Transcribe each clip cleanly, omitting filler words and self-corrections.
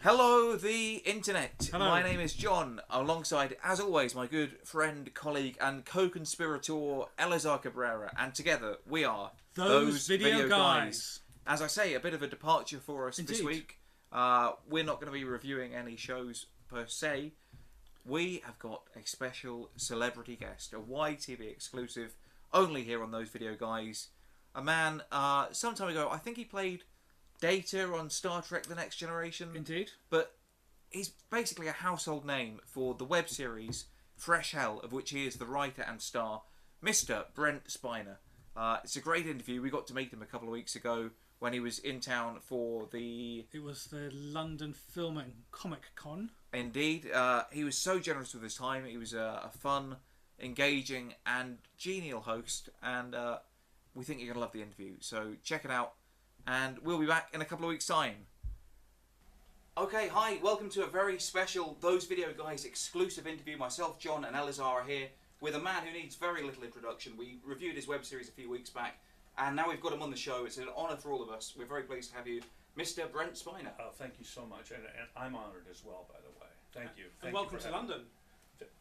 Hello, the internet. Hello. My name is John, alongside, as always, my good friend, colleague, and co-conspirator, Elazar Cabrera. And together, we are Those Video Guys. As I say, a bit of a departure for us this Indeed. week. We're not going to be reviewing any shows per se. We have got a special celebrity guest, a YTV exclusive, only here on Those Video Guys. A man, some time ago, I think he played Data on Star Trek The Next Generation. Indeed. But he's basically a household name for the web series Fresh Hell, of which he is the writer and star, Mr. Brent Spiner. It's a great interview. We got to meet him a couple of weeks ago when he was in town for the... It was the London Film and Comic Con. Indeed. He was so generous with his time. He was a fun, engaging and genial host. And we think you're going to love the interview. So check it out. And we'll be back in a couple of weeks' time. Okay, hi, welcome to a very special Those Video Guys exclusive interview. Myself, John, and Elazar are here with a man who needs very little introduction. We reviewed his web series a few weeks back, and now we've got him on the show. It's an honour for all of us. We're very pleased to have you, Mr. Brent Spiner. Oh, thank you so much, and I'm honoured as well, by the way. Thank you. And welcome to London.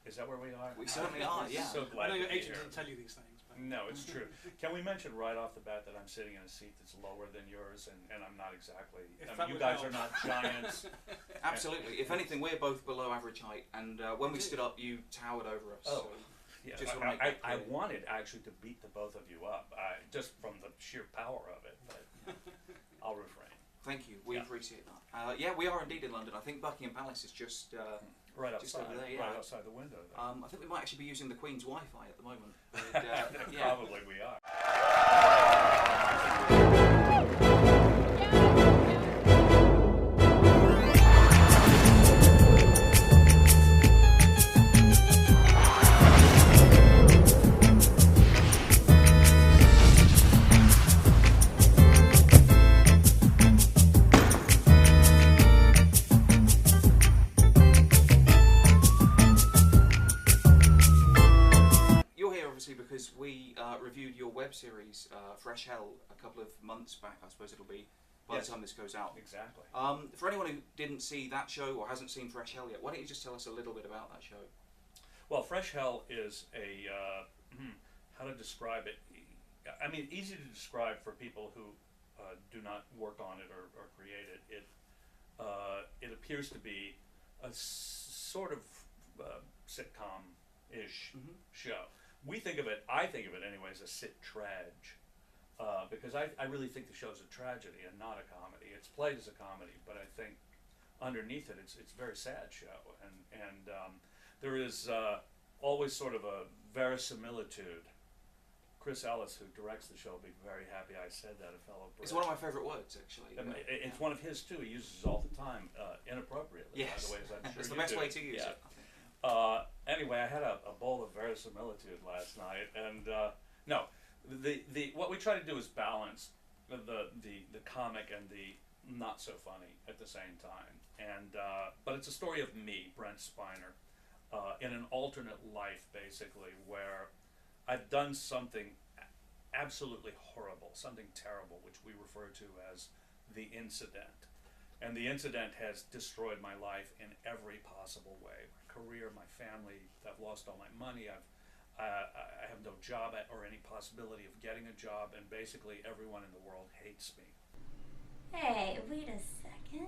Is that where we are? We certainly are, yeah. So I glad know to your be agent here. doesn't tell you these things. But No, it's true. Can we mention right off the bat that I'm sitting in a seat that's lower than yours, and I'm not exactly... If I that mean, you would guys help. are not giants. Absolutely. If anything, we're both below average height, and when we stood up, you towered over us. Oh. So Yeah, just wanna make that I clear. wanted actually to beat the both of you up, just from the sheer power of it, but I'll refrain. Thank you. We Yeah. appreciate that. Yeah, we are indeed in London. I think Buckingham Palace is just... Right Just outside, over there, yeah. right outside the window there. I think we might actually be using the Queen's Wi-Fi at the moment. But, yeah. Probably we are. You're here obviously because we reviewed your web series, Fresh Hell, a couple of months back, I suppose it'll be, by Yes. the time this goes out. Exactly. For anyone who didn't see that show or hasn't seen Fresh Hell yet, why don't you just tell us a little bit about that show? Well, Fresh Hell is a, how to describe it? I mean, easy to describe for people who do not work on it or create it. It appears to be a sort of sitcom-ish show. I think of it anyway, as a sit-trage. Because I really think the show's a tragedy and not a comedy. It's played as a comedy, but I think underneath it, it's a very sad show. And there is always sort of a verisimilitude. Chris Ellis, who directs the show, will be very happy I said that, a fellow Brit. It's one of my favourite words, actually. It's one of his, too. He uses it all the time, inappropriately, Yes. by the way, as I'm sure It's the you best do. way to use Yeah. it, I think. Anyway, I had a bowl of verisimilitude last night, and no, what we try to do is balance the comic and the not so funny at the same time, and but it's a story of me, Brent Spiner, in an alternate life, basically, where I've done something absolutely horrible, something terrible, which we refer to as the incident. And the incident has destroyed my life in every possible way. My career, my family, I've lost all my money, I have no job or any possibility of getting a job, and basically everyone in the world hates me. Hey, wait a second.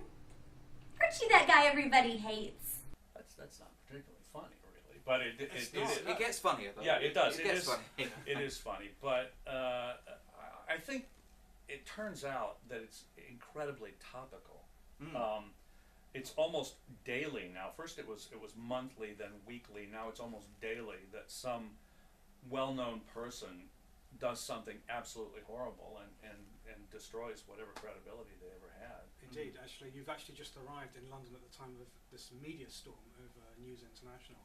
Aren't you that guy everybody hates? That's not particularly funny, really, but It gets funnier, though. Yeah, it does. It gets funny. It is funny, but I think it turns out that it's incredibly topical. It's almost daily now. First it was monthly, then weekly. Now it's almost daily that some well-known person does something absolutely horrible and destroys whatever credibility they ever had. Indeed, actually, you've actually just arrived in London at the time of this media storm over News International.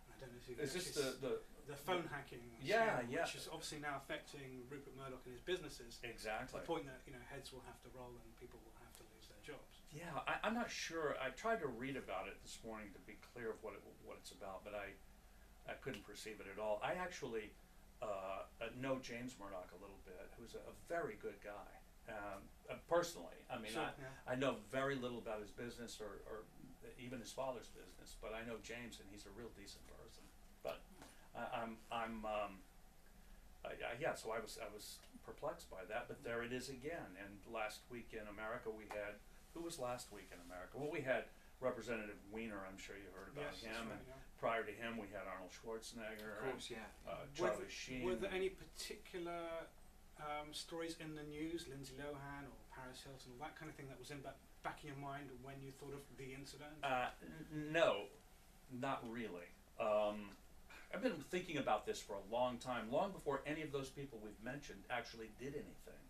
I don't know if you Is this the phone hacking Yeah, scandal, yeah. which is obviously now affecting Rupert Murdoch and his businesses to exactly? the point that heads will have to roll and people will have to lose their jobs. Yeah, I'm not sure. I tried to read about it this morning to be clear of what it's about, but I couldn't perceive it at all. I actually know James Murdoch a little bit, who's a very good guy, personally. I mean, Sure, I know very little about his business or even his father's business, but I know James, and he's a real decent person. But so I was perplexed by that. But there it is again. And last week in America, who was last week in America? Well, we had Representative Weiner. I'm sure you heard about Yes, him. that's right, And yeah. prior to him, we had Arnold Schwarzenegger. Of course, yeah. Charlie Sheen. Were there any particular stories in the news, Lindsay Lohan or Paris Hilton, all that kind of thing that was in back in your mind when you thought of the incident? No, not really. I've been thinking about this for a long time, long before any of those people we've mentioned actually did anything.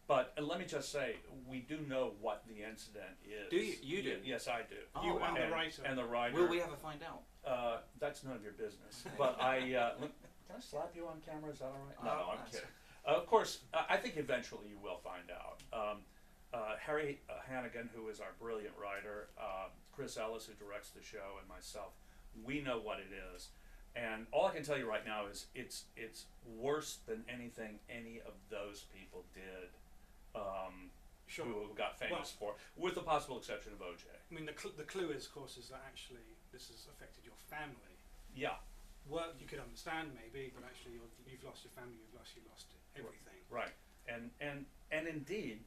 But let me just say, we do know what the incident is. Do you? You do? Yes, I do. Oh, You wow. and the writer. And the writer. Will we ever find out? That's none of your business. But can I slap you on camera? Is that all right? No, I'm that's- kidding. Of course, I think eventually you will find out. Harry Hannigan, who is our brilliant writer, Chris Ellis, who directs the show, and myself, we know what it is. And all I can tell you right now is it's worse than anything any of those people did. Sure. Who got famous for, with the possible exception of OJ. I mean, the clue is, of course, is that actually this has affected your family. Yeah, Work you could understand maybe, but actually you've lost your family, you lost everything. right. And indeed,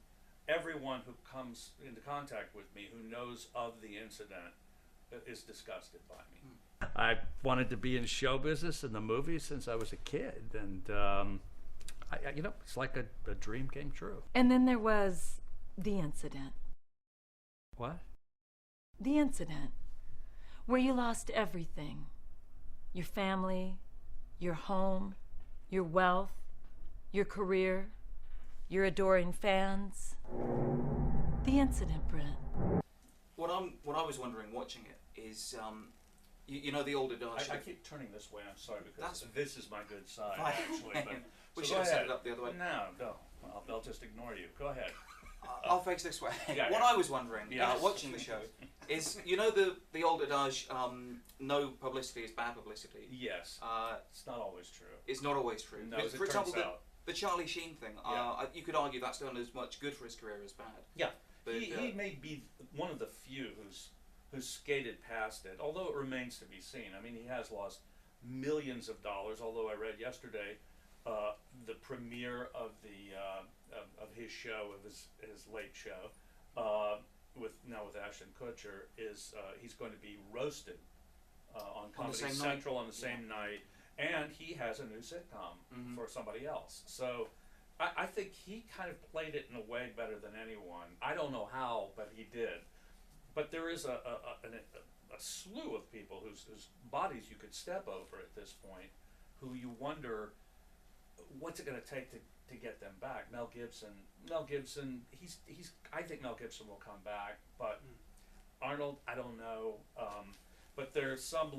everyone who comes into contact with me who knows of the incident is disgusted by me. I wanted to be in show business and the movies since I was a kid, and it's like a dream came true. And then there was the incident. What? The incident where you lost everything. Your family, your home, your wealth, your career, your adoring fans. The incident, Brent. What I was wondering watching it is, you know the older Darsh. I keep turning this way, I'm sorry, because That's- this is my good side, Fine. actually. But, We so should go have set ahead. it up the other way. No, I'll just ignore you. Go ahead. I'll face this way. Yeah, What yeah. I was wondering, Yes. watching the show, is the old adage, no publicity is bad publicity. Yes, Uh, it's not always true. it's not always true. No, But as it for example, turns out. the Charlie Sheen thing, Yeah. you could argue that's done as much good for his career as bad. Yeah, But, he may be one of the few who's skated past it, although it remains to be seen. I mean, he has lost millions of dollars. Although I read yesterday, the premiere of of his show, of his late show, with Ashton Kutcher, is he's going to be roasted on Comedy same Central night. on the same night, and he has a new sitcom Mhm. for somebody else. So I think he kind of played it in a way better than anyone. I don't know how, but he did. But there is a slew of people whose bodies you could step over at this point, who you wonder what's it going to take to get them back. Mel Gibson, he's I think Mel Gibson will come back, but Arnold, I don't know. But there's some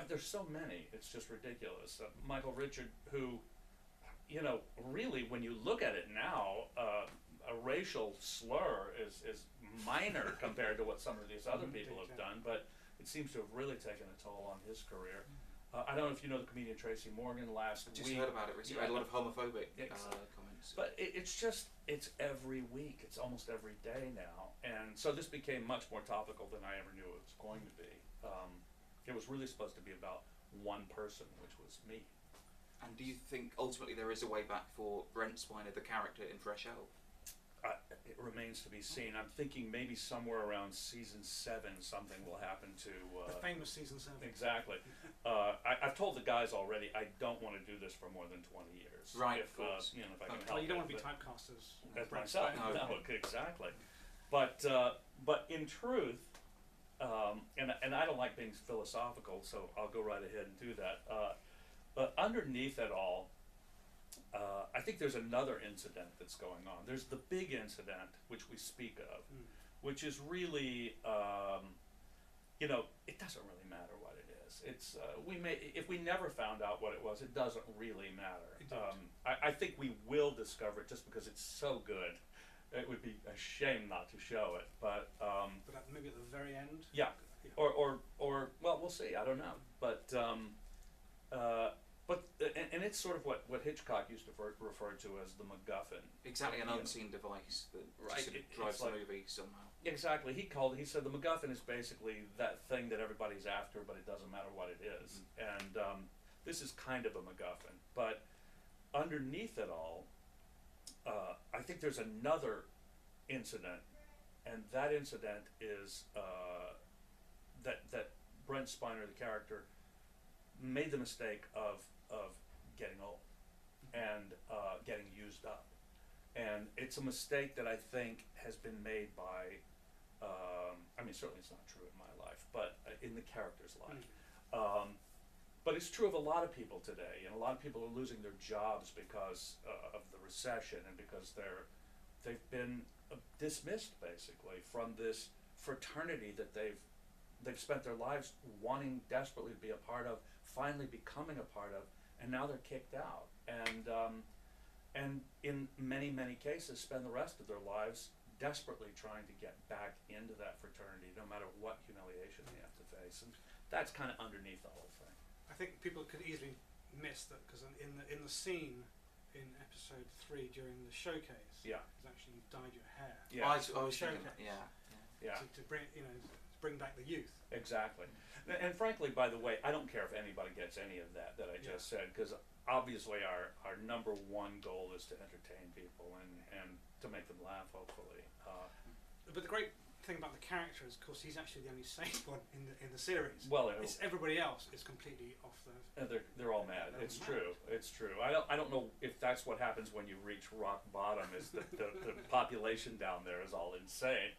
there's so many, it's just ridiculous. Michael Richard, who, really when you look at it now, a racial slur is minor compared to what some of these other people have done, but it seems to have really taken a toll on his career. I don't know if you know the comedian Tracy Morgan last Just week. heard about it recently. I had a lot of homophobic Exactly. comments. But it's every week. It's almost every day now. And so this became much more topical than I ever knew it was going to be. It was really supposed to be about one person, which was me. And do you think ultimately there is a way back for Brent Spiner, the character in Fresh Hell? It remains to be seen. I'm thinking maybe somewhere around season 7 something will happen to... The famous season 7. Exactly. I've told the guys already I don't want to do this for more than 20 years. Right, if, of course. if I can help Well, you don't it, want to be but- typecast as As Brent myself. Spiner. No, exactly. But in truth, and I don't like being philosophical, so I'll go right ahead and do that. But underneath it all, I think there's another incident that's going on. There's the big incident, which we speak of, which is really, it doesn't really matter what it is. It's if we never found out what it was, it doesn't really matter. It doesn't. I think we will discover it just because it's so good. It would be a shame not to show it, but But maybe at the very end. yeah, or well, we'll see. I don't know, but But and it's sort of what Hitchcock used to refer to as the MacGuffin. Exactly, an You know. unseen device that Right, just sort of it's drives the like- movie somehow. Exactly. He said the MacGuffin is basically that thing that everybody's after, but it doesn't matter what it is. And this is kind of a MacGuffin. But underneath it all, I think there's another incident, and that incident is that Brent Spiner, the character, made the mistake of getting old and getting used up. And it's a mistake that I think has been made by, I mean, certainly it's not true in my life, but in the character's life. But it's true of a lot of people today, and a lot of people are losing their jobs because of the recession and because they've been dismissed basically from this fraternity that they've spent their lives wanting desperately to be a part of, finally becoming a part of, and now they're kicked out. And in many cases spend the rest of their lives desperately trying to get back into that fraternity, no matter what humiliation they have to face. And that's kind of underneath the whole thing. I think people could easily miss that because in the scene in episode 3 during the showcase, Yeah. is actually you dyed your hair. Yeah. I was thinking, Showcase. Yeah. To bring to bring back the youth. Exactly. And frankly, by the way, I don't care if anybody gets any of that I just said, because obviously our number one goal is to entertain people and to make them laugh, hopefully. But the great thing about the character is, of course, he's actually the only sane one in the series. Well, It's everybody else is completely off the. they're all mad. They're It's mad. true. It's true. I don't know if that's what happens when you reach rock bottom. Is that the population down there is all insane,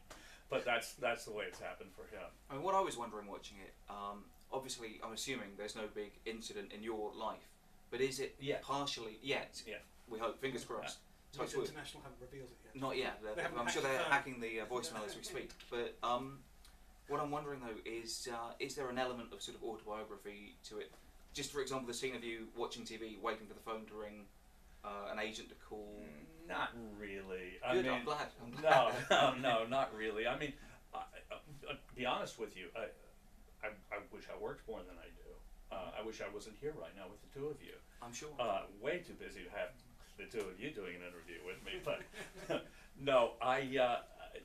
but that's the way it's happened for him. I mean, what I was wondering watching it, obviously, I'm assuming there's no big incident in your life, but is it Yet. partially yet? Yeah. We hope. Fingers crossed. Most Touch wood. International haven't revealed it yet. Not yet. They haven't I'm sure hacked they're the phone. hacking the voicemail as we speak. But what I'm wondering though is there an element of sort of autobiography to it? Just for example, the scene of you watching TV, waiting for the phone to ring, an agent to call. Not really. Good. I'm glad. I'm glad. No, not really. I mean, to be honest with you, I wish I worked more than I do. I wish I wasn't here right now with the two of you. I'm sure. Way too busy to have the two of you doing an interview with me. But no,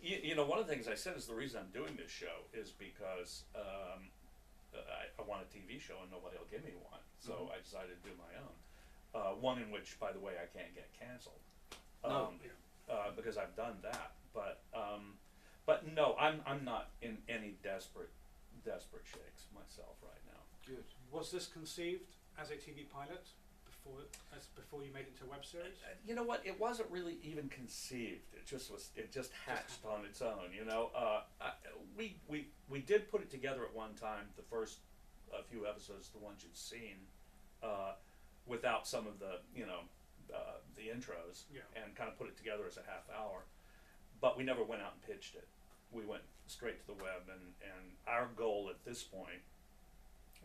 you know, one of the things I said is the reason I'm doing this show is because I want a TV show and nobody will give me one. So I decided to do my own. One in which, by the way, I can't get canceled. No. Because I've done that. But no, I'm not in any desperate shakes myself right now. Good. Was this conceived as a TV pilot before you made it into a web series? You know what? It wasn't really even conceived. It just hatched on its own. You know, we did put it together at one time. The first few episodes, the ones you've seen, without some of the the intros, and kind of put it together as a half hour. But we never went out and pitched it. We went straight to the web, and our goal at this point,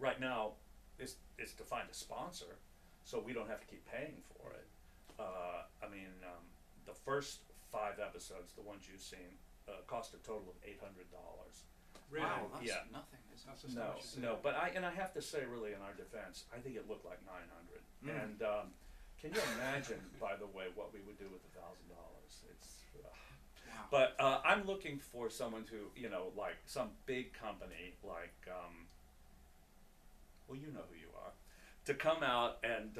right now, is to find a sponsor, so we don't have to keep paying for it. I mean, the first 5 episodes, the ones you've seen, cost a total of $800. Really? Wow, that's Yeah. nothing, is it? That's No, astonishing. no, but I have to say, really, in our defense, I think it looked like 900. And can you imagine, by the way, what we would do with $1,000? It's. Wow. But I'm looking for someone to, like some big company, like, well, you know who you are, to come out and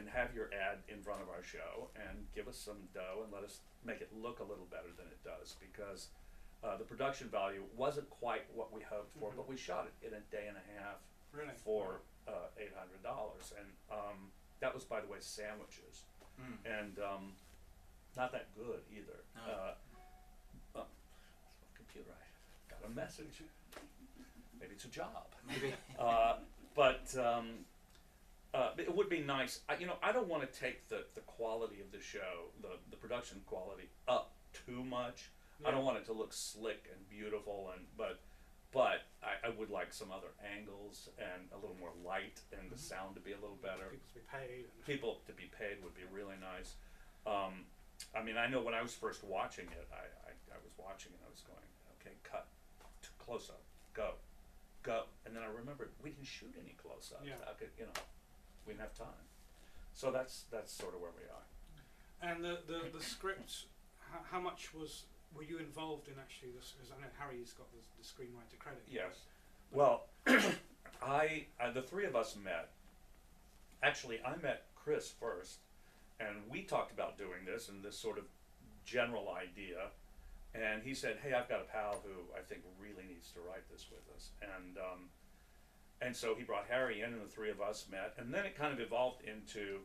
have your ad in front of our show and give us some dough and let us make it look a little better than it does, because the production value wasn't quite what we hoped for, but we shot it in a day and a half Really? for $800, and that was, by the way, sandwiches, and not that good either. No. Computer, I got a message. Maybe it's a job. Maybe. But it would be nice. I don't want to take the quality of the show, the production quality, up too much. I don't want it to look slick and beautiful, but I would like some other angles and a little more light, and the sound to be a little better. People to be paid. People to be paid would be really nice. I mean, I know when I was first watching it, I was watching it, I was going, okay, cut, close up, go, and then I remembered we didn't shoot any close ups. Yeah. How could, We didn't have time. So that's sort of where we are. And the script, how much were you involved in actually this? Because I know Harry's got the screenwriter credit. Yes. Well, the three of us met. Actually, I met Chris first, and we talked about doing this and this sort of general idea. And he said, "Hey, I've got a pal who I think really needs to write this with us." And so he brought Harry in, and the three of us met. And then it kind of evolved into,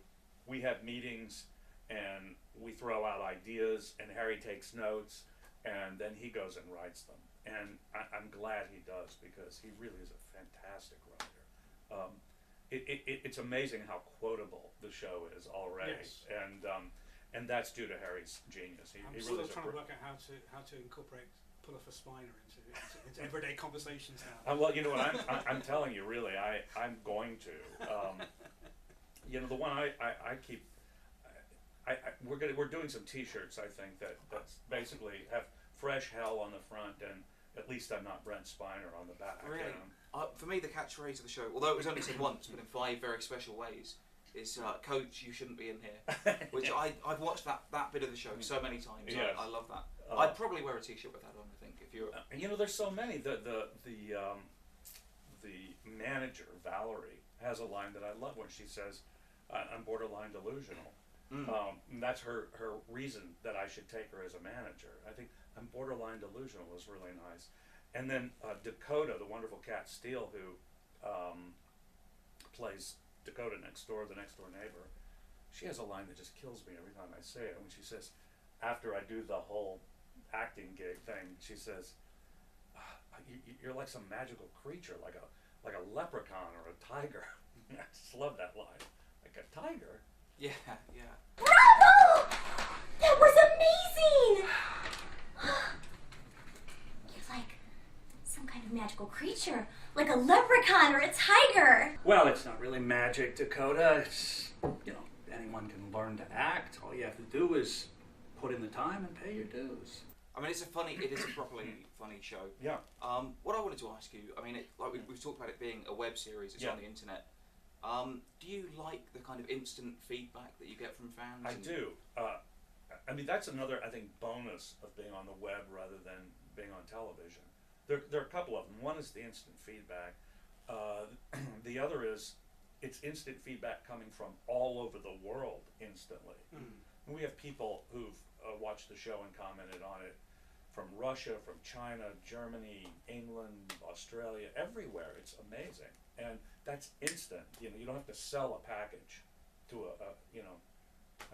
we have meetings, and we throw out ideas, and Harry takes notes, and then he goes and writes them. And I'm glad he does, because he really is a fantastic writer. It's amazing how quotable the show is already. Yes. And that's due to Harry's genius. I'm he still really is trying to work out how to incorporate pull off a spiner into everyday conversations now. Well, you know what, I'm telling you, really, I'm going to. You know, the one I keep, we're doing some T-shirts, I think, that's basically have fresh hell on the front, and at least I'm not Brent Spiner on the back. Really? You know? For me, the catchphrase of the show, although it was only said once, but in 5 very special ways, is "Coach, you shouldn't be in here," which I've watched that bit of the show so many times. Yes. I love that. I'd probably wear a T-shirt with that on. I think if you're. You know, there's so many. The manager, Valerie, has a line that I love when she says, "I'm borderline delusional." And that's her reason that I should take her as a manager. I think "I'm borderline delusional" was really nice. And then Dakota, the wonderful Cat Steele, who plays Dakota next door, the next door neighbor, she has a line that just kills me every time I say it. When she says, after I do the whole acting gig thing, she says, "You're like some magical creature, like a leprechaun or a tiger." I just love that line. Like a tiger? Yeah. Bravo! That was amazing! You're like some kind of magical creature, like a leprechaun or a tiger. Well, it's not really magic, Dakota. It's, anyone can learn to act. All you have to do is put in the time and pay your dues. I mean, it is a properly funny show. Yeah. What I wanted to ask you, I mean, we've talked about it being a web series. It's on the internet. Do you like the kind of instant feedback that you get from fans? I do. I mean, that's another, I think, bonus of being on the web rather than being on television. There are a couple of them. One is the instant feedback. The other is it's instant feedback coming from all over the world instantly. And we have people who've watched the show and commented on it from Russia, from China, Germany, England, Australia, everywhere. It's amazing. And that's instant. You don't have to sell a package to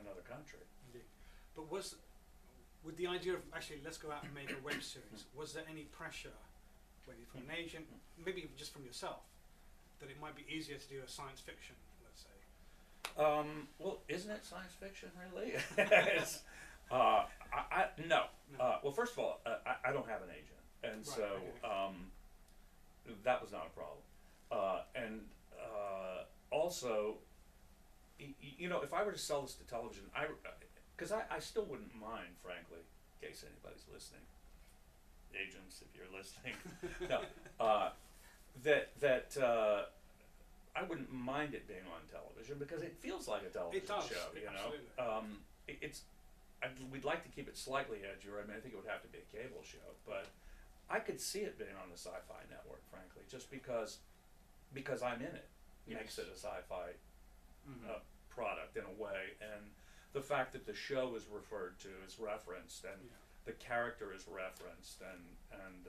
another country. Indeed. But with the idea of actually let's go out and make a web series, was there any pressure, maybe from an agent, maybe even just from yourself, that it might be easier to do a science fiction, let's say? Well, isn't it science fiction, really? No. Well, first of all, I don't have an agent, and Right, so that was not a problem. Also, if I were to sell this to television, because I still wouldn't mind, frankly, in case anybody's listening, agents, if you're listening, no, that I wouldn't mind it being on television because it feels like a television show. Absolutely. We'd like to keep it slightly edgier. I mean, I think it would have to be a cable show, but I could see it being on the Sci-Fi Network, frankly, just because I'm in it. Makes it a sci-fi product in a way, and the fact that the show is referred to, is referenced, and the character is referenced, and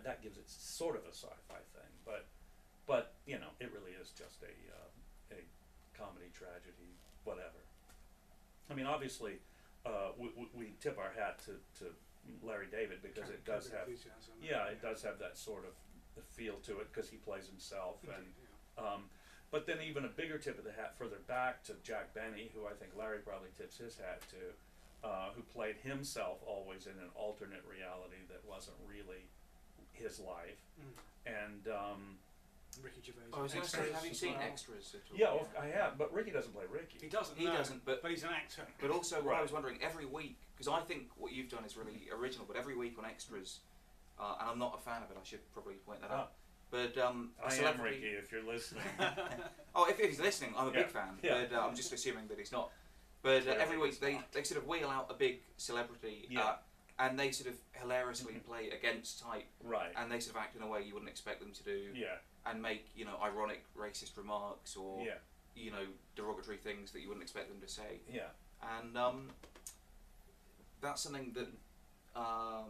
that gives it sort of a sci-fi thing, but it really is just a comedy, tragedy, whatever. I mean, obviously, we tip our hat to Larry David because it does have, it does have that sort of feel to it because he plays himself, and but then even a bigger tip of the hat further back to Jack Benny, who I think Larry probably tips his hat to, who played himself always in an alternate reality that wasn't really his life, and Ricky Gervais. I was going to say, have you seen Extras? Yeah, I have, but Ricky doesn't play Ricky. He doesn't. He doesn't, but he's an actor. But also, what I was wondering, every week, because I think what you've done is really original, but every week on Extras, and I'm not a fan of it, I should probably point that out. But I am Ricky, if you're listening. Oh, if he's listening, I'm a Yeah. big fan. Yeah. But I'm just assuming that he's not. But Clearly every week he's they, not. they sort of wheel out a big celebrity, Yeah. and they sort of hilariously play against type, Right. and they sort of act in a way you wouldn't expect them to do, Yeah. and make ironic racist remarks or Yeah. derogatory things that you wouldn't expect them to say. Yeah. And that's something that oh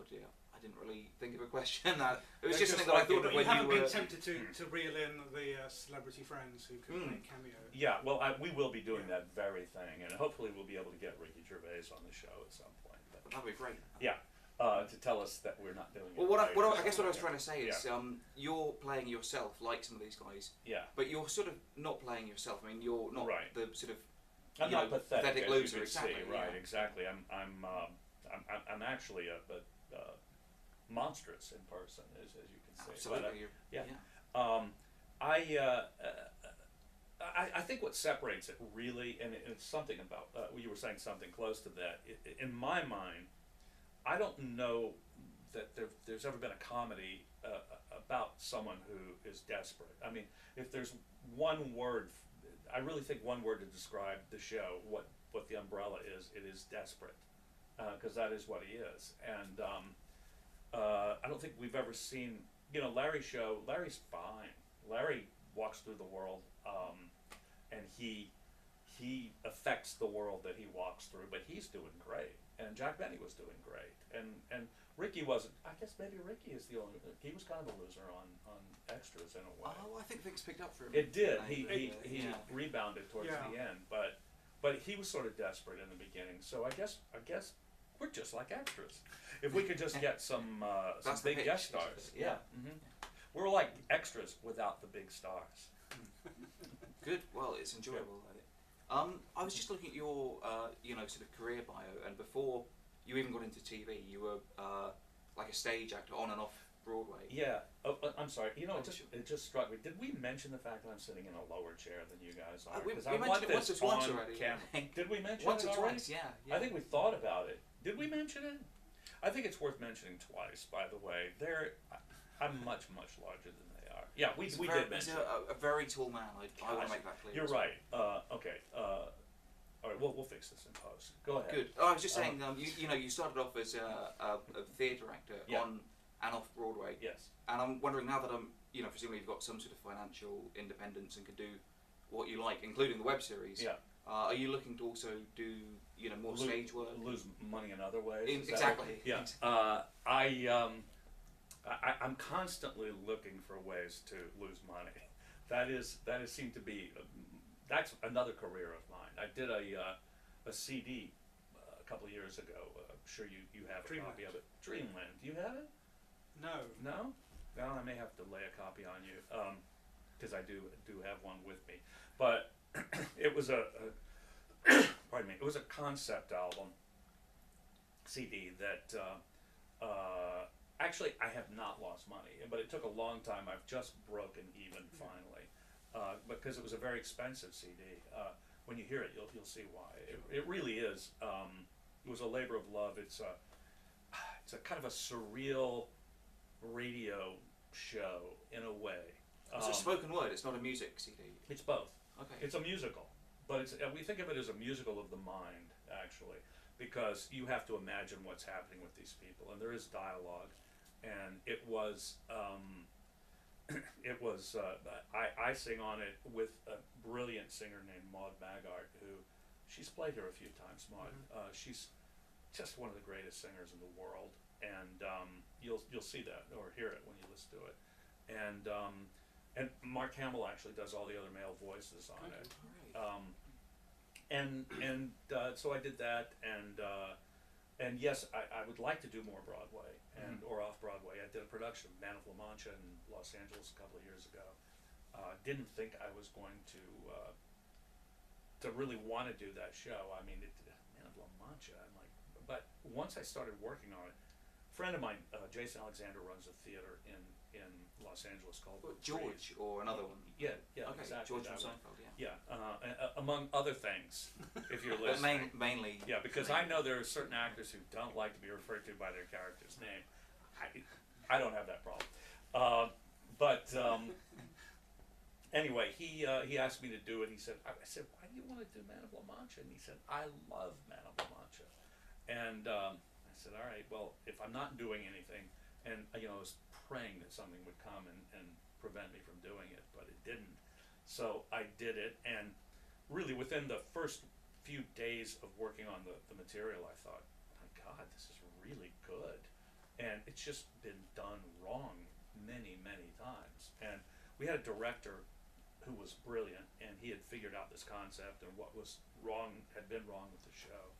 dear, I didn't really think of a question. It was They're just just something that I like thought you, of You when haven't you been were. tempted to reel in the celebrity friends who could make cameo. Yeah. Well, we will be doing that very thing, and hopefully we'll be able to get Ricky Gervais on the show at some point. But, That'd be great. yeah. To tell us that we're not doing Well, it. what I right. guess what I was trying to say is, you're playing yourself like some of these guys, Yeah. but you're sort of not playing yourself. I mean, you're not Right. the sort of I'm not pathetic, as loser, you can exactly. see. Right. Yeah. Exactly. I'm actually a monstrous in person, as you can see. Absolutely. But, you're- yeah. I think what separates it really, and it's something about you were saying something close to that. In my mind, I don't know that there's ever been a comedy about someone who is desperate. I mean, if there's one word, I really think one word to describe the show, what the umbrella is, it is desperate, because that is what he is. And I don't think we've ever seen, Larry's show. Larry's fine. Larry walks through the world, and he affects the world that he walks through. But he's doing great, and Jack Benny was doing great, and Ricky wasn't. I guess maybe Ricky is the only. He was kind of a loser on extras in a way. Oh, I think things picked up for him. It did. He He rebounded towards Yeah. the end, but he was sort of desperate in the beginning. So I guess we're just like extras. If we could just get some That's the big pitch, guest isn't it? stars, Yeah. We're like extras without the big stars. Good. Well, it's enjoyable. I was just looking at your, sort of career bio, and before you even got into TV, you were like a stage actor on and off Broadway. Yeah. Oh, I'm sorry. It just struck me. Did we mention the fact that I'm sitting in a lower chair than you guys are? We 'Cause mentioned I want it this once or twice on already. camera. Did we mention Once it or already? twice, yeah. I think we thought about it. Did we mention it? I think it's worth mentioning twice. By the way, I'm much larger than they are. Yeah, we He's did He's mention. a very tall man. I want Gosh, to make that clear. You're as well. right. Okay. All right. We'll fix this in post. Go ahead. Good. Oh, I was just saying, you started off as a theatre actor Yeah. on and off Broadway, Yes. and I'm wondering now that presumably you've got some sort of financial independence and can do what you like, including the web series. Yeah. Are you looking to also do more stage work? Lose money in other ways. Is that Exactly. it? Yeah. I'm constantly looking for ways to lose money. That seemed to be that's another career of mine. I did a CD a couple of years ago. I'm sure you have a Dreamland. copy of it. Dreamland. Do you have it? No. No? Well, I may have to lay a copy on you, because I do have one with me. But it was pardon me, it was a concept album CD that actually I have not lost money, but it took a long time. I've just broken even finally, because it was a very expensive CD. When you hear it, you'll see why. It really is. It was a labor of love. It's a kind of a surreal radio show in a way. It's a spoken word. It's not a music CD. It's both. Okay. It's a musical, but we think of it as a musical of the mind, actually, because you have to imagine what's happening with these people, and there is dialogue, and it was I sing on it with a brilliant singer named Maud Maggart, who she's played here a few times. Maud, she's just one of the greatest singers in the world, and you'll see that or hear it when you listen to it, and Mark Hamill actually does all the other male voices on it. So I did that, and yes, I would like to do more Broadway or off Broadway. I did a production of Man of La Mancha in Los Angeles a couple of years ago. Didn't think I was going to really want to do that show. I mean, Man of La Mancha. I'm like, but once I started working on it, a friend of mine, Jason Alexander, runs a theater in Los Angeles called George or another one. Yeah, Okay, exactly. George from that one. Seinfeld. Yeah. Yeah, among other things, if you're But listening. mainly. Yeah, because I know there are certain actors who don't like to be referred to by their character's name. I don't have that problem. But anyway, he asked me to do it. He said, I said, why do you want to do Man of La Mancha? And he said, I love Man of La Mancha. And I said, all right, well, if I'm not doing anything, and I was praying that something would come and prevent me from doing it, but it didn't. So I did it, and really within the first few days of working on the material, I thought, my God, this is really good. And it's just been done wrong many, many times. And we had a director who was brilliant, and he had figured out this concept and what was wrong, had been wrong with the show.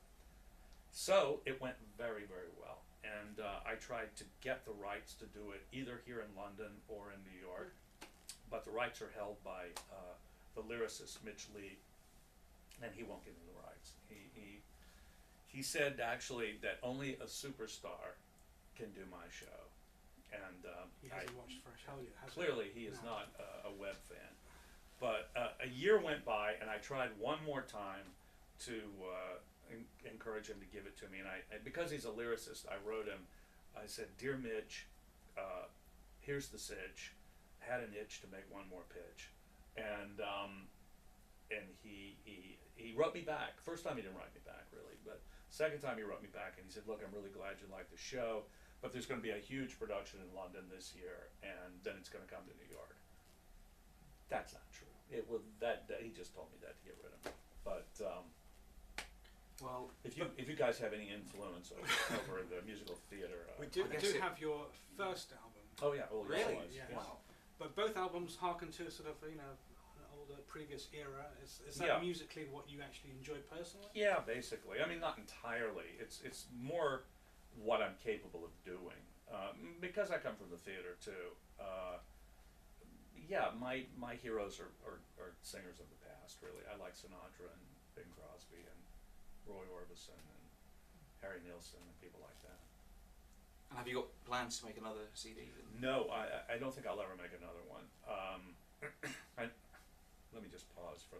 So it went very, very well. And I tried to get the rights to do it either here in London or in New York. But the rights are held by the lyricist Mitch Lee, and he won't give me the rights. He said actually that only a superstar can do my show, and He hasn't watched Fresh Hell yet, has he? clearly he is No. not a web fan. But a year went by, and I tried one more time to encourage him to give it to me, and I because he's a lyricist, I wrote him. I said, "Dear Mitch, here's the sitch. Had an itch to make one more pitch," and he wrote me back. First time he didn't write me back really, but second time he wrote me back and he said, "Look, I'm really glad you like the show, but there's going to be a huge production in London this year, and then it's going to come to New York." That's not true. It was that he just told me that to get rid of me. But Well, if you guys have any influence over the musical theater, We do, I guess do it- have your first album, oh yeah, well, yes, Really? it was, Yeah. yes. wow. but both albums harken to sort of an older previous era. Is that Yeah. musically what you actually enjoy personally? Yeah, basically. I mean, not entirely. It's more what I'm capable of doing because I come from the theater too. Yeah, my heroes are singers of the past. Really, I like Sinatra and Bing Crosby and Roy Orbison and Harry Nilsson and people like that. And have you got plans to make another CD? No, I don't think I'll ever make another one. Let me just pause for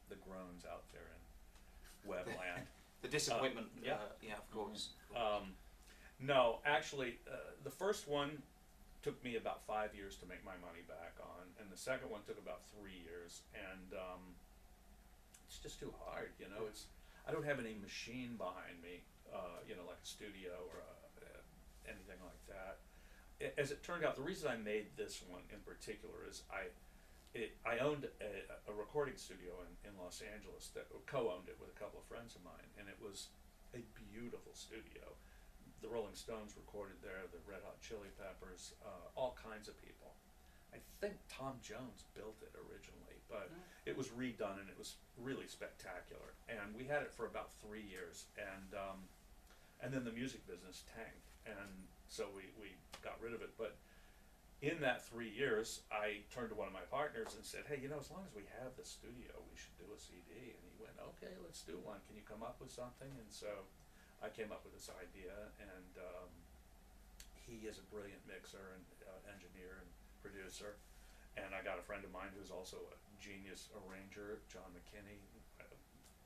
the groans out there in webland. The disappointment. yeah. Yeah, of course. No, actually, the first one took me about 5 years to make my money back on, and the second one took about 3 years, and it's just too hard, I don't have any machine behind me, like a studio or anything like that. As it turned out, the reason I made this one in particular is I owned a recording studio in Los Angeles that co-owned it with a couple of friends of mine, and it was a beautiful studio. The Rolling Stones recorded there, the Red Hot Chili Peppers, all kinds of people. I think Tom Jones built it originally, but it was redone and it was really spectacular. And we had it for about 3 years, and then the music business tanked, and so we got rid of it. But in that 3 years, I turned to one of my partners and said, "Hey, as long as we have the studio, we should do a CD." And he went, "Okay, let's do one. Can you come up with something?" And so I came up with this idea, and he is a brilliant mixer and engineer and producer. And I got a friend of mine who's also a genius arranger, John McKinney.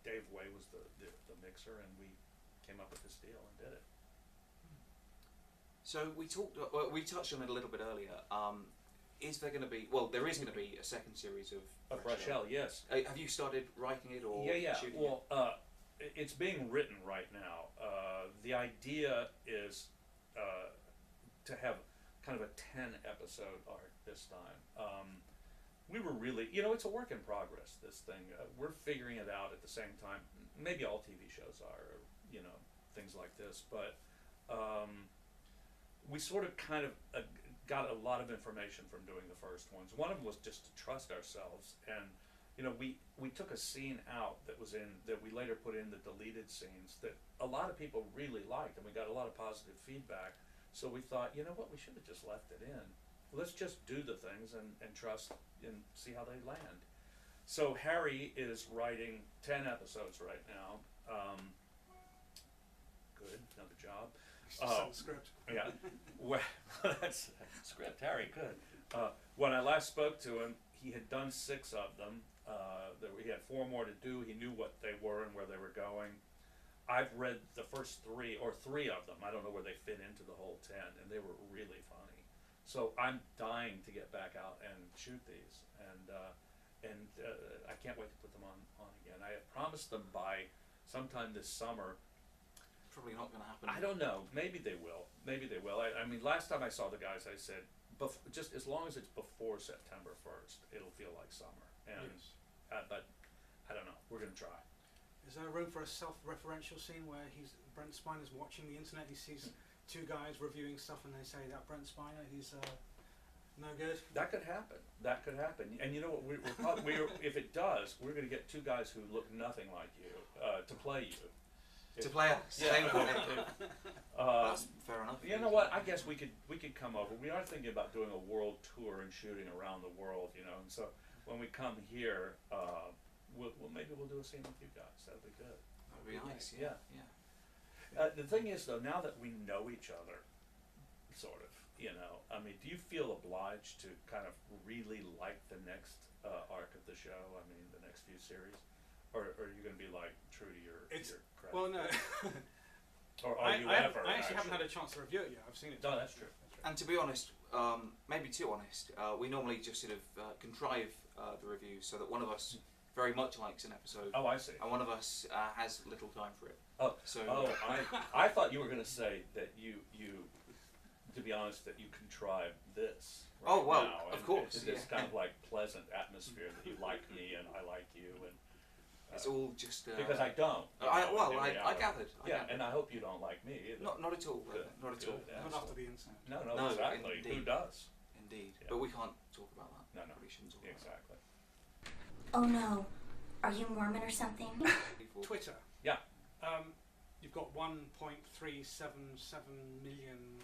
Dave Way was the mixer, and we came up with this deal and did it. So we talked. Well, we touched on it a little bit earlier. Is there going to be? Well, there is going to be a second series of A Fresh Hell, yes. Have you started writing it or Yeah. shooting Well, it's being written right now. The idea is to have kind of a 10-episode arc this time. We were really, it's a work in progress, this thing. We're figuring it out at the same time. Maybe all TV shows are, things like this. But we sort of kind of got a lot of information from doing the first ones. One of them was just to trust ourselves. And, we took a scene out that we later put in the deleted scenes that a lot of people really liked, and we got a lot of positive feedback. So we thought, what, we should have just left it in. Let's just do the things and trust and see how they land. So Harry is writing 10 episodes right now. Good, another job. Send the script. Yeah, well, that's script, Harry, good. When I last spoke to him, he had done 6 of them. He had 4 more to do. He knew what they were and where they were going. I've read the first 3 of them. I don't know where they fit into the whole 10, and they were really funny. So I'm dying to get back out and shoot these, and I can't wait to put them on again. I have promised them by sometime this summer. Probably not going to happen. I don't know. Maybe they will. Maybe they will. I mean, last time I saw the guys, I said, just as long as it's before September 1st, it'll feel like summer. And Yes. but I don't know. We're gonna try. Is there room for a self-referential scene where Brent Spiner's watching the internet, he sees two guys reviewing stuff and they say that Brent Spiner, he's no good? That could happen. That could happen. And you know what? If it does, we're gonna get two guys who look nothing like you to play you. To play us. Yeah. That's fair enough. You know what? I guess we could come over. We are thinking about doing a world tour and shooting around the world, you know. And so when we come here, maybe we'll do a scene with you guys. That'd be good. That would be nice. Yeah. Yeah. The thing is, though, now that we know each other, sort of, you know, I mean, do you feel obliged to kind of really like the next arc of the show? I mean, the next few series, or are you going to be like true to your craft? Well, no. Or are you ever? I actually haven't had a chance to review it yet. I've seen it. No, that's true. And to be honest, maybe too honest, we normally just sort of contrive the reviews so that one of us very much likes an episode, Oh, I see. and one of us has little time for it. Oh, So I thought you were going to say that you, to be honest, that you contrived this. Right Oh, well, now, of and course, It's this yeah. kind of like pleasant atmosphere that you like me and I like you, and it's all just because I don't. you I know, in gathered. I gathered. Yeah, gathered. and I hope you don't like me either. Not at all. Good, Not at good, all. yeah. Not after the incident. No, No, exactly. Who indeed. does? Indeed. Yeah. But we can't talk about that. No. We shouldn't talk about Exactly. Oh no, are you Mormon or something? that. People- Twitter. Yeah. You've got 1.377 million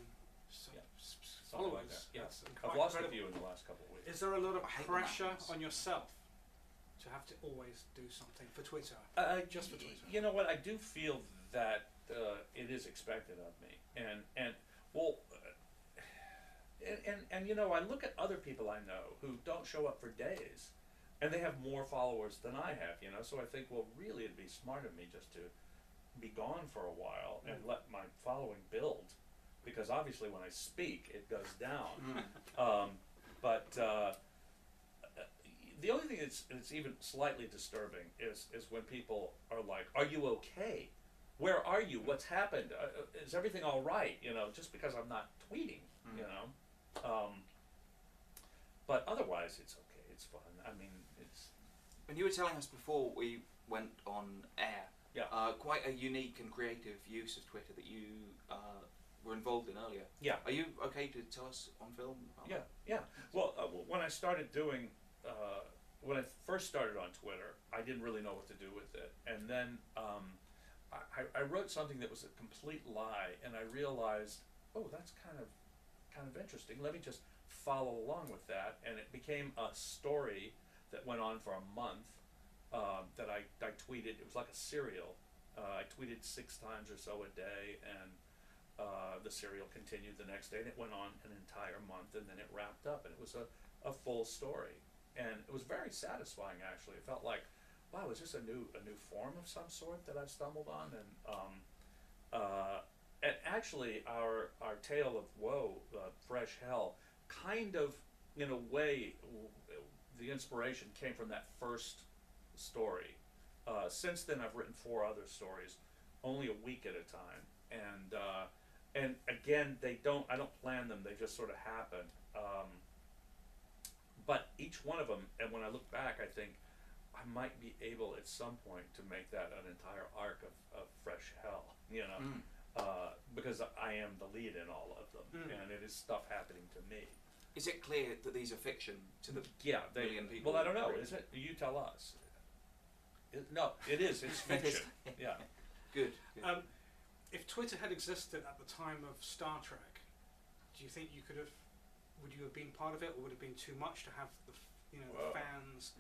Yeah. Something followers. like that. Yeah. That's I've quite lost a incredible. few in the last couple of weeks. Is there a lot of I hate the pressure mountains. on yourself to have to always do something for Twitter? Just for Twitter. You know what? I do feel that it is expected of me, and well, and you know, I look at other people I know who don't show up for days, and they have more followers than I have. You know, so I think, well, really, it'd be smart of me just to be gone for a while and let my following build, because obviously when I speak, it goes down. But the only thing that's even slightly disturbing is when people are like, "Are you okay? Where are you? What's happened? Is everything all right?" You know, just because I'm not tweeting. You know, but otherwise it's okay. It's fun. I mean, it's And you were telling us before we went on air, Yeah. quite a unique and creative use of Twitter that you were involved in earlier. yeah. Are you okay to tell us on film about Yeah, that? yeah. Well, when I started doing, when I first started on Twitter, I didn't really know what to do with it, and then I wrote something that was a complete lie, and I realized, oh, that's kind of interesting. Let me just follow along with that, and it became a story that went on for a month. That I tweeted. It was like a serial. I tweeted 6 times or so a day, and the serial continued the next day, and it went on an entire month, and then it wrapped up, and it was a full story, and it was very satisfying. Actually, it felt like, wow, is this a new form of some sort that I've stumbled on? And actually, our tale of woe, Fresh Hell, kind of, in a way, the inspiration came from that first story. Since then, I've written 4 other stories, only a week at a time, and again, I don't plan them; they just sort of happen. But each one of them, and when I look back, I think I might be able at some point to make that an entire arc of Fresh Hell, you know, because I am the lead in all of them, and it is stuff happening to me. Is it clear that these are fiction to the Yeah, million people? well, I don't know. reading? Is it? You tell us. No, it is. It's fiction. Yeah. Good. Good. If Twitter had existed at the time of Star Trek, do you think you could have? Would you have been part of it, or would it have been too much to have the Well, fans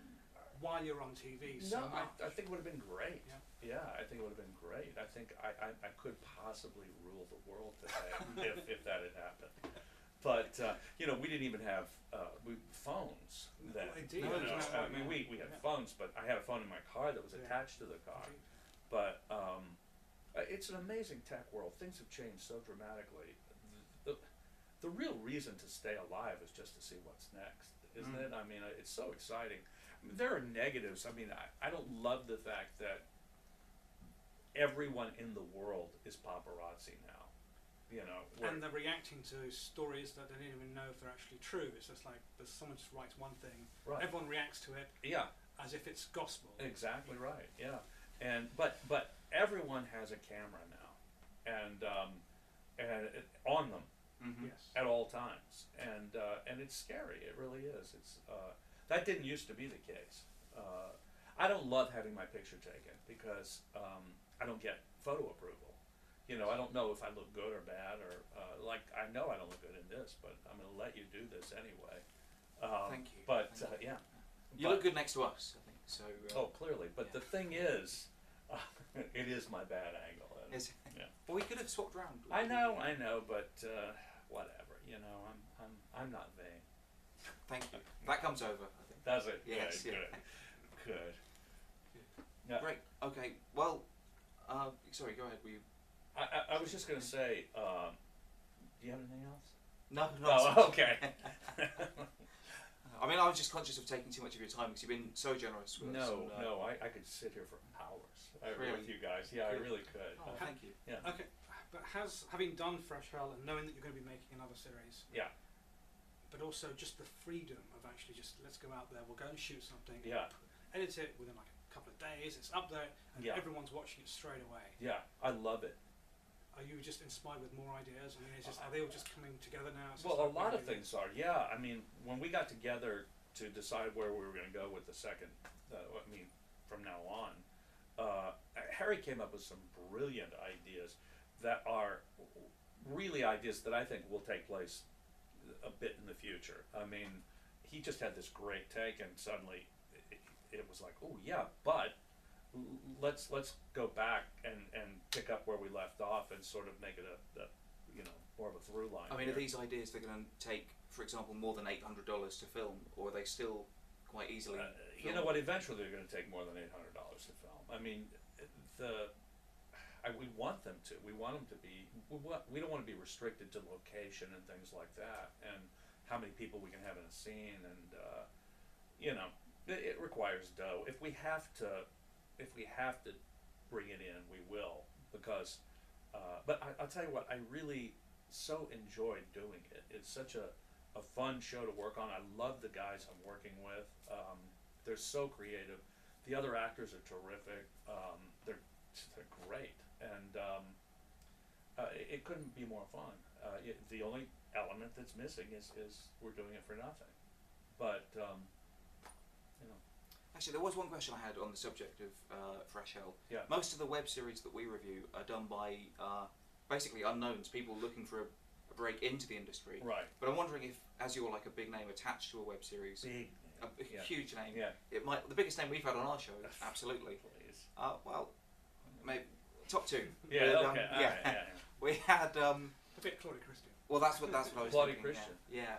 while you're on TV? So No, much? I think it would have been great. Yeah. Yeah, I think it would have been great. I think I could possibly rule the world today if that had happened. But you know, we didn't even have phones then. Indeed. You No, know, no, I mean, we had Yeah. phones, but I had a phone in my car that was Yeah. attached to the car. Indeed. But it's an amazing tech world. Things have changed so dramatically. the real reason to stay alive is just to see what's next, isn't it? I mean, it's so exciting. I mean, there are negatives. I mean, I don't love the fact that everyone in the world is paparazzi now. You know, And they're reacting to stories that they don't even know if they're actually true. It's just like there's someone just writes one thing, right. everyone reacts to it Yeah, as if it's gospel. exactly right. Yeah, and but everyone has a camera now, and on them Yes. at all times, and it's scary. It really is. It's that didn't used to be the case. I don't love having my picture taken because I don't get photo approval. You know, I don't know if I look good or bad, or like I know I don't look good in this, but I'm going to let you do this anyway. Thank you. But Thank you. yeah, You look good next to us, I think. So. oh, clearly. But the thing is, it is my bad angle. And, Is it? yeah. Well, we could have swapped around. I know, but whatever. You know, I'm not vain. Thank you. That comes over, I think. Does it? Yes, Good. yeah. Good. Yeah. Great. Okay. Well, sorry. Go ahead. Were you? I was just going to say, do you have anything else? No. Oh, okay. I mean, I was just conscious of taking too much of your time because you've been so generous with us. No, I could sit here for hours Really? with you guys. Yeah, I Good. really could. Oh, thank you. Yeah. Okay, but having done Fresh Hell and knowing that you're going to be making another series, Yeah. but also just the freedom of actually just let's go out there, we'll go and shoot something, Yeah. edit it within like a couple of days, it's up there, and Yeah. everyone's watching it straight away. Yeah, I love it. Are you just inspired with more ideas? I mean, are they all just coming together now? It's just Well, a like lot of really- things are. Yeah, I mean, when we got together to decide where we were going to go with the second, from now on, Harry came up with some brilliant ideas that are really ideas that I think will take place a bit in the future. I mean, he just had this great take, and suddenly it was like, oh yeah, but let's go back and pick up where we left off and sort of make it a more of a through line. I mean, here. are these ideas that are going to take, for example, more than $800 to film, or are they still quite easily? You know what? Eventually, they're going to take more than $800 to film. I mean, we want them to. We want them to be. We don't want to be restricted to location and things like that, and how many people we can have in a scene, and it requires dough. If we have to bring it in, we will, because. But I'll tell you what, I really so enjoyed doing it. It's such a fun show to work on. I love the guys I'm working with. They're so creative. The other actors are terrific. They're great, and it couldn't be more fun. The only element that's missing is we're doing it for nothing. But Actually, there was one question I had on the subject of Fresh Hell. Yeah. Most of the web series that we review are done by basically unknowns, people looking for a break into the industry. right, But I'm wondering if, as you're like a big name attached to a web series, big. a Yeah. huge name, Yeah. it might the biggest name we've had on our show, absolutely. Please. Well, maybe top two. Yeah. But, Okay. yeah. Yeah. We had A bit Claudia Christian. well, that's what I was Claudia thinking. Christian. Yeah.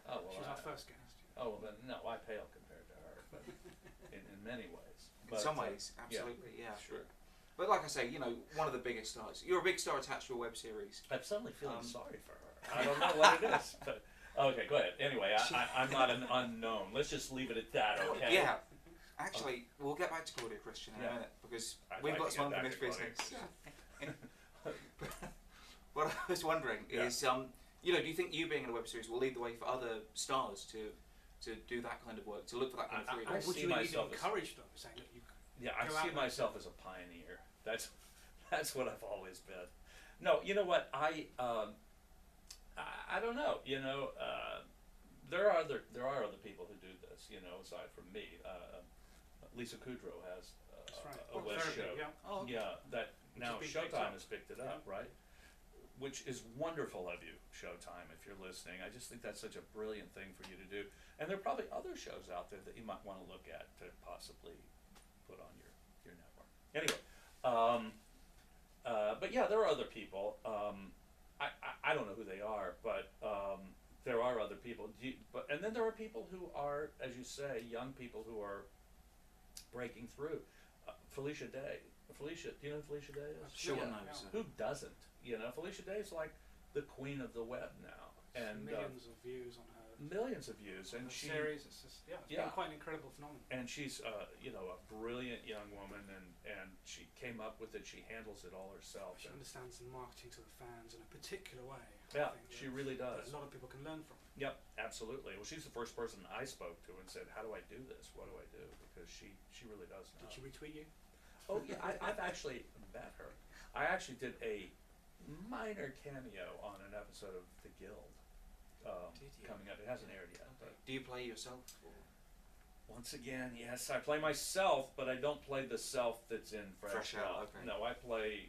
Oh well. She was our first guest. Oh well, then no, I pale compared to her, but in many ways. In some ways, absolutely, yeah. Sure. But like I say, one of the biggest stars. You're a big star attached to a web series. I'm suddenly feeling sorry for her. I don't know what it is, but okay, go ahead. Anyway, I'm not an unknown. Let's just leave it at that, okay? Yeah. Actually, we'll get back to Claudia Christian in a Yeah. minute because I'd we've like got to some get back unfinished to Claudia business. What I was wondering Yeah. is, do you think you being in a web series will lead the way for other stars to do that kind of work, to look for that kind of I freedom? see Would you even myself as- encourage them, saying, look, you Yeah, I Go see out there. myself as a pioneer. That's what I've always been. No, you know what? I don't know. There are other people who do this. Aside from me, Lisa Kudrow has that's right. a web Therapy, show. yeah. Oh, okay. Yeah, that now has been picked Showtime up. has picked it up, right? Which is wonderful of you, Showtime, if you're listening. I just think that's such a brilliant thing for you to do. And there are probably other shows out there that you might want to look at to possibly put on your network. Anyway, but yeah, there are other people. I don't know who they are, but there are other people. And then there are people who are, as you say, young people who are breaking through. Felicia Day. Felicia, do you know who Felicia Day is? Sure Yeah. knows. Who doesn't? Felicia Day is like the queen of the web now. and millions of views on her millions of views, and she series. It's just it's Yeah. been quite an incredible phenomenon. and she's you know, a brilliant young woman, and she came up with it. She handles it all herself. She And, understands the marketing to the fans in a particular way. yeah, I think she really that does. a lot of people can learn from. Yep, absolutely. Well, she's the first person I spoke to and said, "How do I do this? What do I do?" Because she really does know. Did she retweet you? Oh yeah, I've actually met her. I actually did a minor cameo on an episode of The Guild Did you? coming up. It hasn't aired yet, but Do you play yourself? Or? once again, yes, I play myself, but I don't play the self that's in Fresh Fresh Hell, Hell. okay. No, I play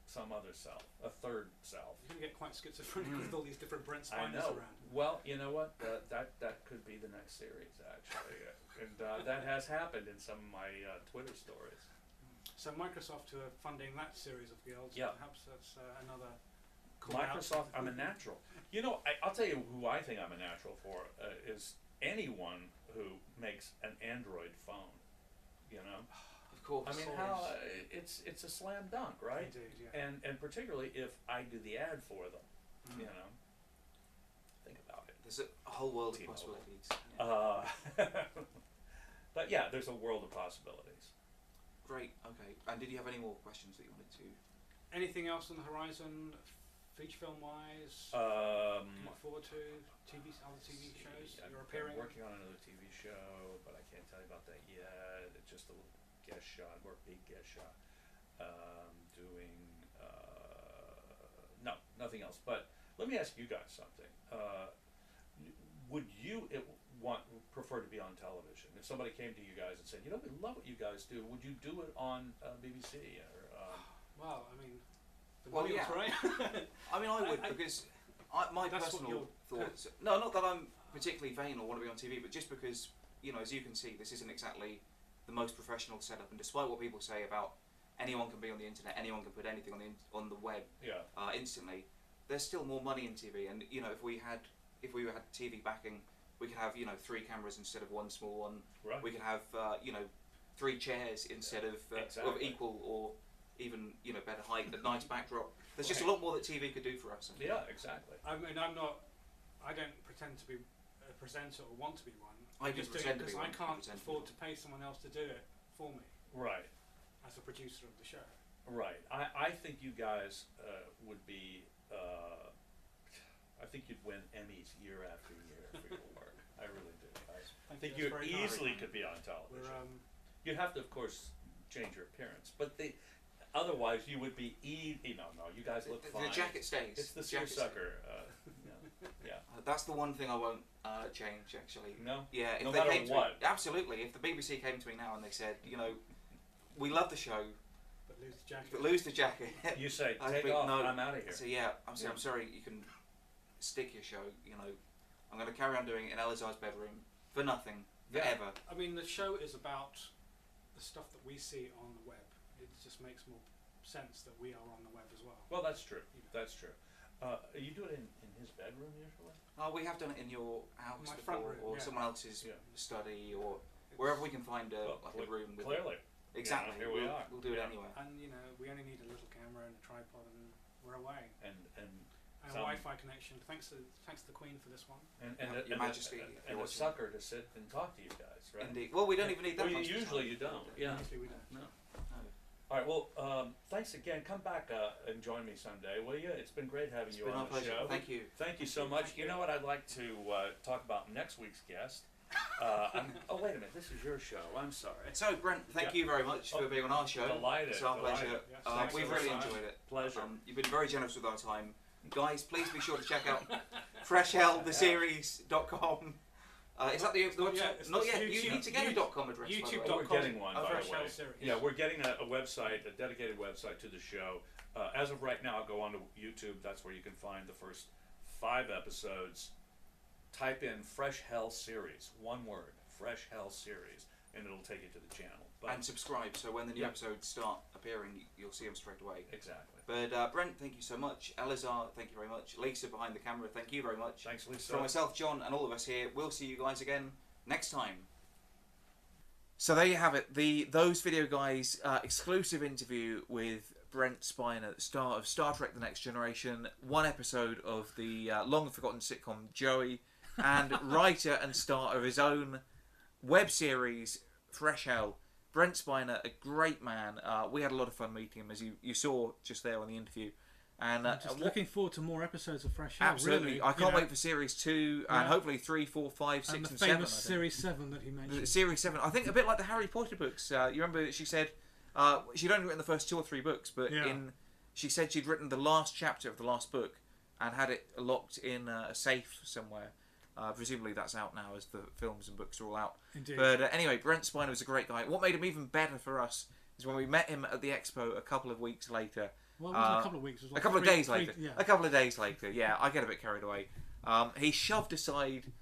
some other self, a third self. You're gonna get quite schizophrenic with all these different Brent I Spiners know. around. Well, you know what? That could be the next series, actually, and that has happened in some of my Twitter stories. So Microsoft, who are funding that series of guilds, Yeah. perhaps that's another. call out. Microsoft, I'm a natural. You know, I'll tell you who I think I'm a natural for is anyone who makes an Android phone. You know, Of course. I mean, how it's a slam dunk, right? Indeed, yeah. And particularly if I do the ad for them, you know. Think about it. There's a whole world of T-Mobile. possibilities. Yeah. But yeah, there's a world of possibilities. Great. Okay. And did you have any more questions that you wanted to? Anything else on the horizon, feature film wise? Look forward to other TV shows I'm you're appearing. working on another TV show, but I can't tell you about that yet. It's just a little guest shot, or a big guest shot. Doing no, nothing else. But let me ask you guys something. Would you prefer to be on television? If somebody came to you guys and said, "You know, we love what you guys do. Would you do it on BBC or?" Well, I mean, the Well, money yeah. was right. I mean, I would I- because my That's what personal you're- thoughts. No, not that I'm particularly vain or want to be on TV, but just because as you can see, this isn't exactly the most professional setup. And despite what people say about anyone can be on the internet, anyone can put anything on the web Yeah. instantly, there's still more money in TV. And if we had TV backing, we could have 3 cameras instead of one small one. Right. We could have 3 chairs instead of Exactly. equal or even better height, a nice backdrop. There's just a Right. lot more that TV could do for us. I think. Yeah, exactly. I mean, I don't pretend to be a presenter or want to be one. I I'm can just doing pretend it to be because one, I I can't pretend to be afford one. to pay someone else to do it for me Right. as a producer of the show. Right. I think you guys would be. I think you'd win Emmys year after year for your work. I really do. I Thank think you, you that's very kind. easily could be on television. We're You'd have to, of course, change your appearance, but otherwise you would be. No, you guys look fine. The jacket stays. It's the jacket seersucker. Yeah. That's the one thing I won't change, actually. No. Yeah, if No they matter came to what. me, absolutely. If the BBC came to me now and they said, we love the show, but lose the jacket. but lose the jacket. You say, I'd take be- off. no. I'm out of here. So yeah, I'm Yeah. sorry. You can stick your show. I'm going to carry on doing it in Elazar's bedroom for nothing, Yeah. forever. I mean, the show is about the stuff that we see on the web. It just makes more sense that we are on the web as well. Well, that's true. You know. That's true. You do it in his bedroom usually. We have done it in your house My before, front room, or yeah. someone else's Yeah. study, or wherever we can find Well, a room with. Clearly. Exactly. here we we'll, are. We'll do it Yeah. anywhere. And we only need a little camera and a tripod, and we're away. And And a Some- Wi-Fi connection. Thanks to the Queen for this one. Your Majesty, if and you're a watching. sucker to sit and talk to you guys, right? Indeed. Well, we don't even need that Well, much. usually you don't. Yeah. Usually we don't. No. No. All right. Well, thanks again. Come back and join me someday, will you? It's been great having It's you been on our the pleasure. show. Thank you. Thank you so much. You know what I'd like to talk about next week's guest? Oh, wait a minute. This is your show. I'm sorry. So, Brent, thank you very much for being on our show. Delighted. It's our delighted. pleasure. Yes, thanks We've so really much. enjoyed it. Pleasure. You've been very generous with our time. Guys, please be sure to check out freshhelltheseries.com. Is that the website? yet. It's Not the yet. You YouTube- need to get a .com address. by the way. YouTube.com. We're getting one, by Fresh the way. Hell series. Yeah, we're getting a website, a dedicated website to the show. As of right now, go on to YouTube. That's where you can find the first 5 episodes. Type in Fresh Hell Series, one word, Fresh Hell Series, and it'll take you to the channel. But And subscribe, so when the new Yeah. episodes start appearing, you'll see them straight away. exactly. But Brent, thank you so much. Elazar, thank you very much. Lisa behind the camera, thank you very much. Thanks, Lisa. From myself, John, and all of us here, we'll see you guys again next time. So there you have it, those video guys' exclusive interview with Brent Spiner, star of Star Trek: The Next Generation, one episode of the long-forgotten sitcom Joey, and writer and star of his own web series Fresh Hell. Brent Spiner, a great man. We had a lot of fun meeting him, as you saw just there on the interview. And I'm just looking forward to more episodes of Fresh Hell. Absolutely, really, I can't wait for series 2 and hopefully 3, 4, 5, 6, and the and 7. famous series 7 that he mentioned. Series 7, I think a bit like the Harry Potter books. You remember she said she'd only written the first 2 or 3 books, but she said she'd written the last chapter of the last book and had it locked in a safe somewhere. Presumably that's out now as the films and books are all out. Indeed. But anyway, Brent Spiner was a great guy. What made him even better for us is when we met him at the expo a couple of weeks later. Well, it wasn't a couple of weeks. It was like a couple of days later. Yeah. A couple of days later, yeah. I get a bit carried away. He shoved aside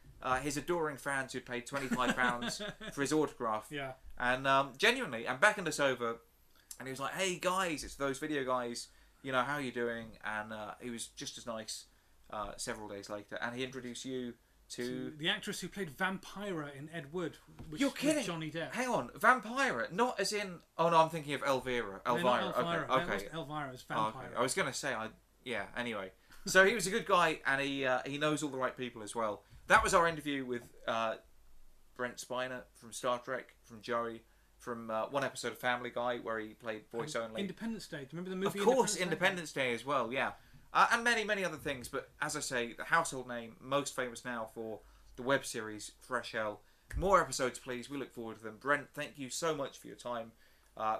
his adoring fans who'd paid £25 for his autograph. Yeah. And genuinely, and beckoned us over. And he was like, "Hey guys, it's those video guys. You know, how are you doing?" And he was just as nice several days later. And he introduced you to the actress who played Vampira in Ed Wood, which You're kidding. was Johnny Depp. Hang on, Vampira, not as in. Oh no, I'm thinking of Elvira. No, Elvira. not Elvira. Okay. That wasn't Elvira. It was Vampira. Okay. I was gonna say, yeah. Anyway, so he was a good guy, and he knows all the right people as well. That was our interview with Brent Spiner from Star Trek, from Joey, from one episode of Family Guy where he played voice only. Independence Day. Do you remember the movie? Of course, Independence Day as well. Yeah, and many other things. But as I say, the household name, most famous now for the web series Fresh Hell. More episodes, please. We look forward to them. Brent, thank you so much for your time.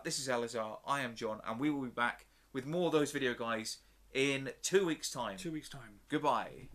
This is Elazar. I am John, and we will be back with more of those video guys in 2 weeks' time. 2 weeks' time. Goodbye.